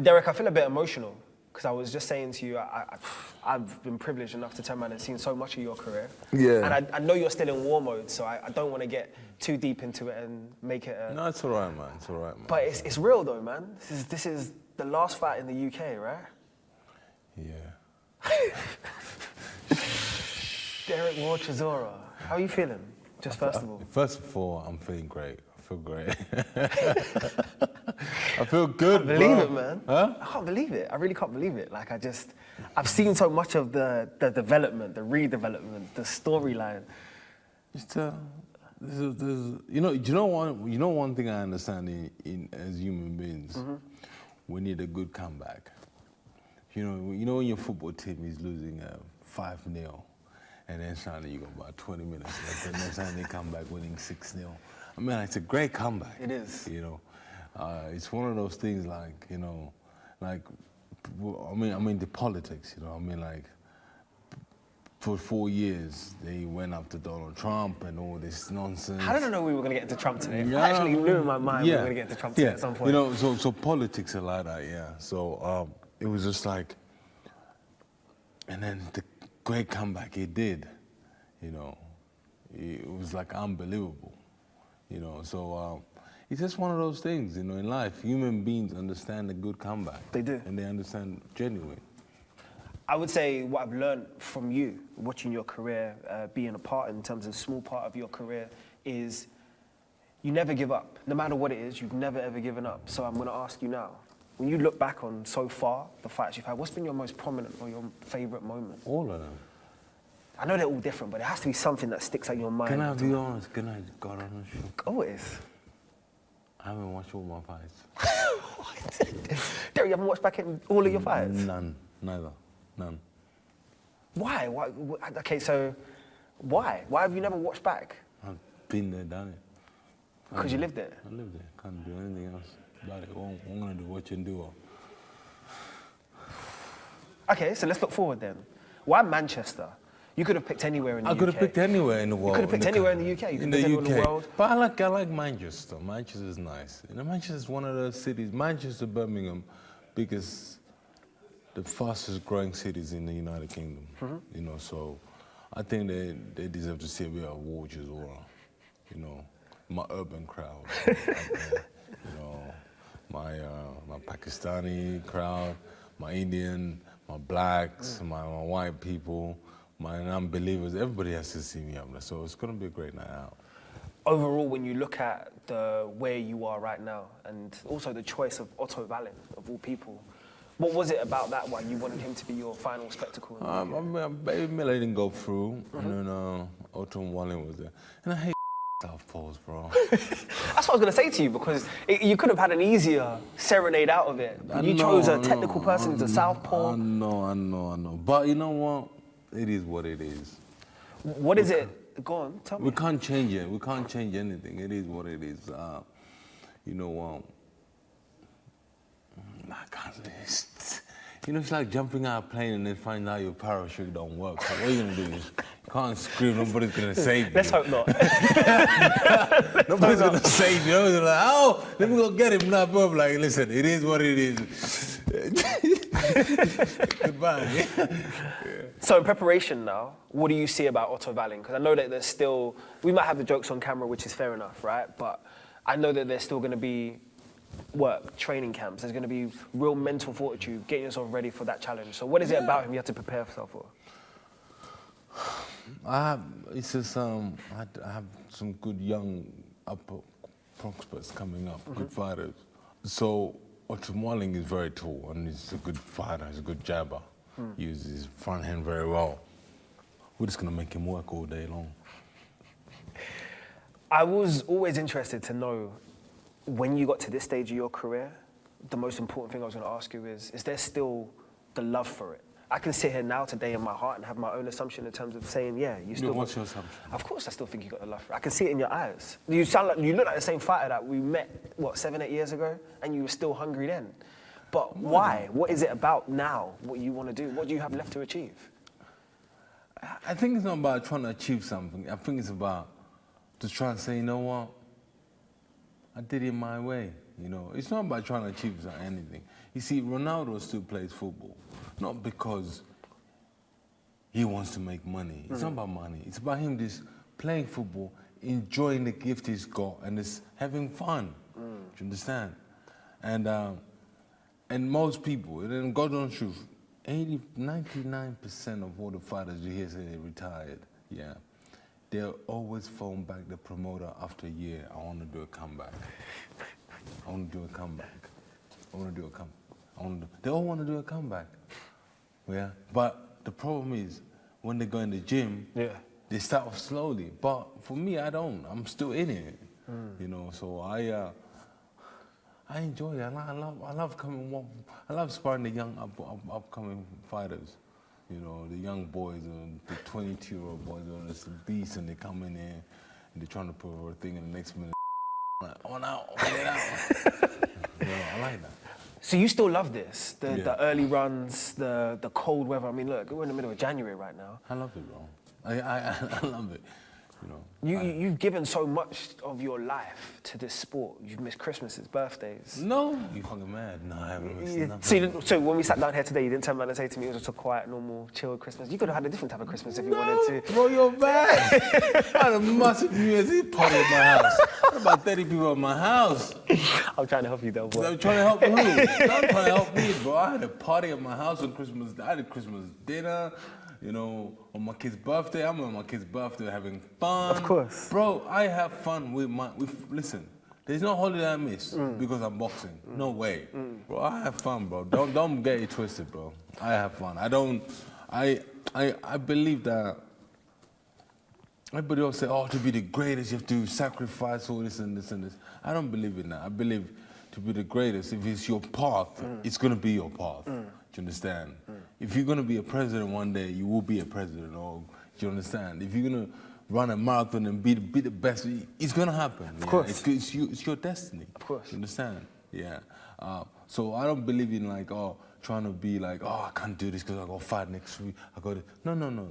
Derek, I feel a bit emotional because I was just saying to you, I've been privileged enough to turn around and seen so much of your career. Yeah. And I know you're still in war mode, so I don't want to get too deep into it and make it a... No, it's all right, man. It's all right, man. But it's real though, man. This is the last fight in the UK, right? Yeah. Derek Ward Chisora, how are you feeling? Just first of all. First of all, I'm feeling great. I feel great. I feel good, I can't believe it, man. Huh? I can't believe it. I really can't believe it. Like I've seen so much of the development, the redevelopment, the storyline. You know one thing I understand as human beings, we need a good comeback. You know when your football team is losing 5-0, and then suddenly you got about 20 minutes left, and then suddenly they come back winning 6-0. I mean, it's a great comeback. It is. It's one of those things like, the politics, for 4 years, they went after Donald Trump and all this nonsense. How did I know we were going to get into Trump today? Yeah. I actually knew in my mind we were going to get into Trump today at some point. So politics are like that, yeah. So it was just like, and then the great comeback he did, it was like unbelievable, So it's just one of those things, in life. Human beings understand a good comeback. They do. And they understand genuine. I would say what I've learned from you, watching your career, being a part in terms of a small part of your career, is you never give up. No matter what it is, you've never ever given up. So I'm going to ask you now, when you look back on so far, the fights you've had, what's been your most prominent or your favourite moment? All of them. I know they're all different, but it has to be something that sticks out in your mind. Can I be honest? Can I go on the show? Go it is. I haven't watched all my fights. What? Derek, you haven't watched back in all of your fights? None. Neither. None. Why? Okay, so why? Why have you never watched back? I've been there, done it. Because you lived there? I lived there. Can't do anything else about it. I'm going to do what you can do. Okay, so let's look forward then. Why Manchester? You could have picked anywhere in the UK. I could have picked anywhere in the world. You could have picked anywhere in the UK. You could have picked anywhere in the world. But I like Manchester. Manchester is nice. Manchester is one of those cities. Manchester, Birmingham, because the fastest growing cities in the United Kingdom. So I think they deserve to see a bit of awards as well. My urban crowd, my Pakistani crowd, my Indian, my blacks, my white people, my non-believers. Everybody has to see me up there. So it's going to be a great night out. Overall, when you look at where you are right now, and also the choice of Otto Wallin, of all people, what was it about that one you wanted him to be your final spectacle? Baby Miller didn't go through, and then Otto Wallin was there. And I hate southpaws, bro. That's what I was going to say to you, because you could have had an easier serenade out of it. You chose a technical person who's a southpaw. I know. But you know what? It is what it is. What is it? Go on, tell me. We can't change it. We can't change anything. It is what it is. It's like jumping out of a plane and then finding out your parachute don't work. So what are you going to do? You can't scream, nobody's going to save you. Let's hope not. Nobody's going to save you. They're like, oh, let me go get him now. Bob, like, listen, it is what it is. Goodbye. So in preparation now, what do you see about Otto Wallin? Because I know that there's still, we might have the jokes on camera, which is fair enough, right? But I know that there's still going to be work, training camps. There's going to be real mental fortitude, getting yourself ready for that challenge. So what is it about him you have to prepare yourself for? I have some good young upper prospects coming up, good fighters. So Otto Wallin is very tall and he's a good fighter, he's a good jabber. He uses his front hand very well. We're just going to make him work all day long. I was always interested to know, when you got to this stage of your career, the most important thing I was going to ask you is there still the love for it? I can sit here now today in my heart and have my own assumption in terms of saying, yeah, you still... What's your assumption? Of course I still think you got the love for it. I can see it in your eyes. You look like the same fighter that we met, 7, 8 years ago, and you were still hungry then. But why? What is it about now, what you want to do? What do you have left to achieve? I think it's not about trying to achieve something. I think it's about just trying to say, you know what? I did it my way, It's not about trying to achieve anything. You see, Ronaldo still plays football, not because he wants to make money. It's not about money. It's about him just playing football, enjoying the gift he's got, and just having fun. Do you understand? And most people, and then God knows truth, 99% of all the fighters you hear say they retired, yeah, they'll always phone back the promoter after a year. I want to do a comeback. I want to do a comeback. I want to do a comeback. They all want to do a comeback. Yeah, but the problem is when they go in the gym, they start off slowly. But for me, I don't. I'm still in it. You know, so I enjoy it. I love coming. I love sparring the young upcoming fighters. You know, the young boys, the 22-year-old boys, they're just beasts, and they come in there and they're trying to put a thing in the next minute. On out, get out. You know, I like that. So you still love this? The early runs, the cold weather. I mean, look, we're in the middle of January right now. I love it, bro. I love it. You know. You've given so much of your life to this sport. You've missed Christmases, birthdays. No, you fucking mad. No, I haven't missed nothing. So when we sat down here today, you didn't turn around and say to me it was just a quiet, normal, chilled Christmas. You could have had a different type of Christmas if you wanted to. Bro, you're bad. I had a massive New Year's Eve party at my house. I had about 30 people at my house. I'm trying to help you, though, boy. I'm trying to help you. I'm trying to help me, bro. I had a party at my house on Christmas. I had a Christmas dinner. You know, on my kid's birthday, I'm on my kid's birthday having fun. Of course. Bro, I have fun listen, there's no holiday I miss because I'm boxing. No way. Bro, I have fun, bro. Don't get it twisted, bro. I have fun. I believe that everybody else say, oh, to be the greatest, you have to sacrifice all this and this and this. I don't believe in that. I believe to be the greatest, if it's your path, it's going to be your path. Do you understand? If you're going to be a president one day, you will be a president. Or do you understand? If you're going to run a marathon and be the best, it's going to happen. Of course. It's your destiny. Of course. You understand? Yeah. So I don't believe in like, trying to be like, I can't do this because I got to fight next week. I got to. No.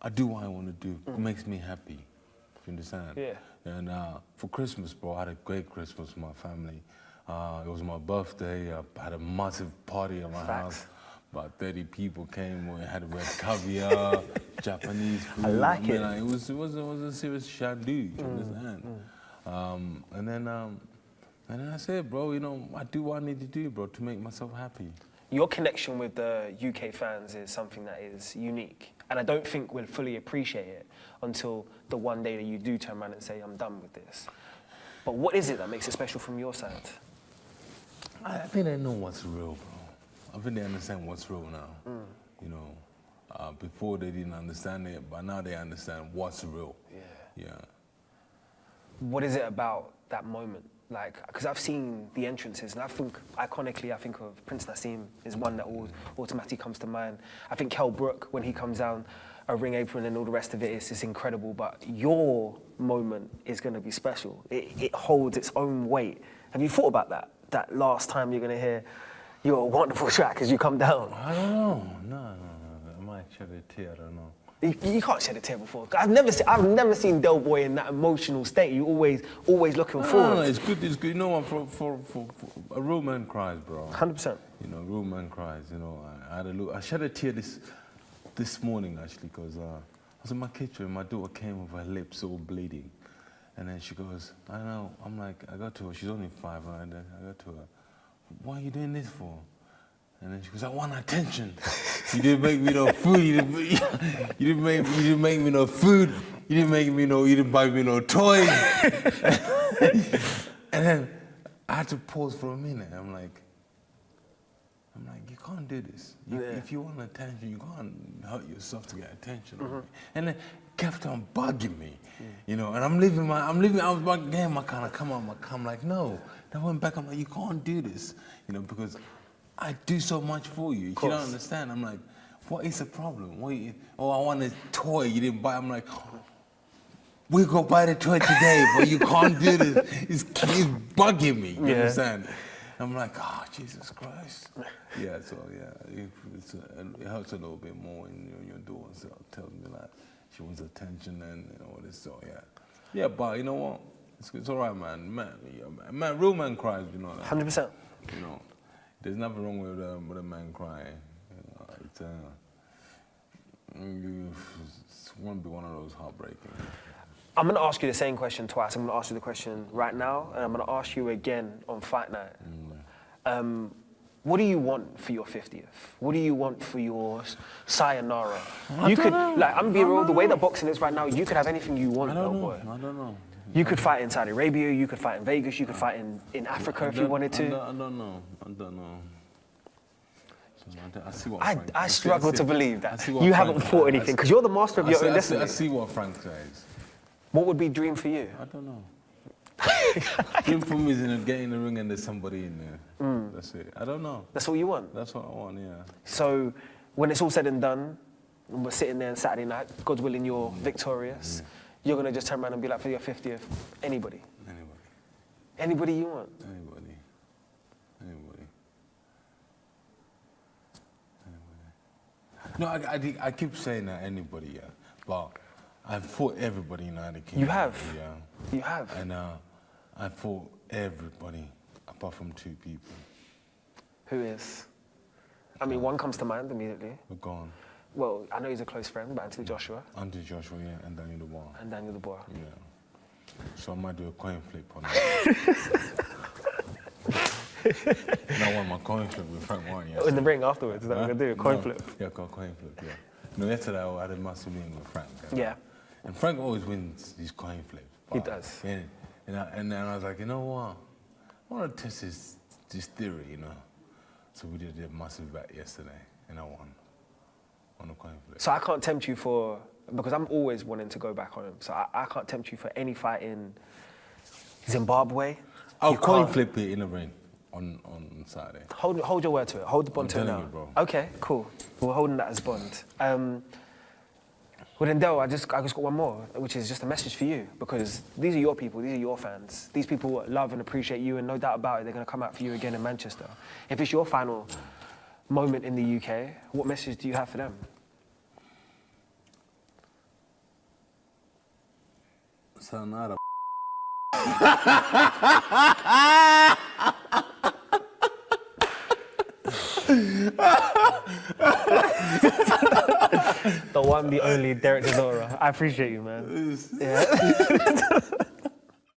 I do what I want to do. It makes me happy. You understand? Yeah. And for Christmas, bro, I had a great Christmas with my family. It was my birthday. I had a massive party at my house. About 30 people came. We had caviar, Japanese food. I like it. It was a serious shandy. You understand? And then I said, bro, you know, I do what I need to do, bro, to make myself happy. Your connection with the UK fans is something that is unique. And I don't think we'll fully appreciate it until the one day that you do turn around and say, I'm done with this. But what is it that makes it special from your side? I think they know what's real, bro. I think they understand what's real now. You know, before they didn't understand it, but now they understand what's real. Yeah. What is it about that moment? Like, because I've seen the entrances, and I think, iconically, I think of Prince Nassim is one that automatically comes to mind. I think Kell Brook, when he comes down a ring apron and all the rest of it, is incredible, but your moment is going to be special. It holds its own weight. Have you thought about that? That last time you're going to hear your wonderful track as you come down? I don't know. No. I might shed a tear, I don't know. You can't shed a tear before. I've never seen Del Boy in that emotional state. You always looking forward. No, it's good. You know what? For a real man cries, bro. 100%. You know, real man cries. You know, I shed a tear this morning actually because I was in my kitchen. My daughter came with her lips all bleeding, and then she goes, I don't know. I'm like, I got to her. She's only 5, and I got to her. What are you doing this for? And then she goes, I want attention. You didn't make me no food. You didn't make me no food. You didn't buy me no toys. And then I had to pause for a minute. I'm like, you can't do this. If you want attention, you can't hurt yourself to get attention. And then kept on bugging me, you know. And I was back again. I kind of come on. I'm like, no. Then I went back. I'm like, you can't do this, you know, because I do so much for you. You don't understand. I'm like, what is the problem? I want a toy. You didn't buy. I'm like, we go buy the toy today, but you can't do this. It's bugging me. You understand? I'm like, Jesus Christ. Yeah, so it hurts a little bit more when your daughter tells me like she wants attention and all this. So yeah, but you know what? It's all right, man. Man, real man cries. You know that. 100%. You know. There's nothing wrong with a man crying. It won't be one of those heartbreaking. I'm going to ask you the same question twice. I'm going to ask you the question right now, and I'm going to ask you again on fight night. What do you want for your 50th? What do you want for your sayonara? You could, like, I'm being real, the way that boxing is right now, you could have anything you want, though, boy. I don't know. You could fight in Saudi Arabia, you could fight in Vegas, you could fight in Africa if you wanted to. I don't know. I see what I struggle to believe that you haven't fought anything, because you're the master of your own destiny. I see what Frank says. What would be dream for you? I don't know. Dream for me is get in the ring and there's somebody in there. That's it. I don't know. That's all you want? That's what I want, yeah. So when it's all said and done, and we're sitting there on Saturday night, God's willing you're victorious, you're going to just turn around and be like, for your 50th, anybody? Anybody you want? Anybody. No, I keep saying that anybody, yeah. But I've fought everybody in the United Kingdom. You have? Yeah. You have? And I fought everybody apart from 2 people. Who is? I mean, one comes to mind immediately. We're gone. Well, I know he's a close friend, but Anthony Joshua. Anthony Joshua, yeah, and Daniel Dubois. And Daniel Dubois. Yeah. So I might do a coin flip on that. I want my coin flip with Frank Warren. Yes. In the ring afterwards, is that what we're going to do? A coin flip? Yeah, coin flip, yeah. No, yesterday I had a massive meeting with Frank. Yeah. And Frank always wins these coin flips. He does. Yeah. And then I was like, you know what? I want to test this theory, you know. So we did a massive bet yesterday, and I won on a coin flip. So I can't tempt you for, because I'm always wanting to go back home, so I can't tempt you for any fight in Zimbabwe. I'll coin flip it in the ring on Saturday. Hold your word to it. Hold the bond to it now. You, bro. Okay, cool. We're holding that as bond. Well then, Del, I just got one more, which is just a message for you, because these are your people, these are your fans. These people love and appreciate you, and no doubt about it, they're going to come out for you again in Manchester. If it's your final moment in the UK, what message do you have for them? Sayonara. The one, the only Derek Chisora. I appreciate you, man. Yeah.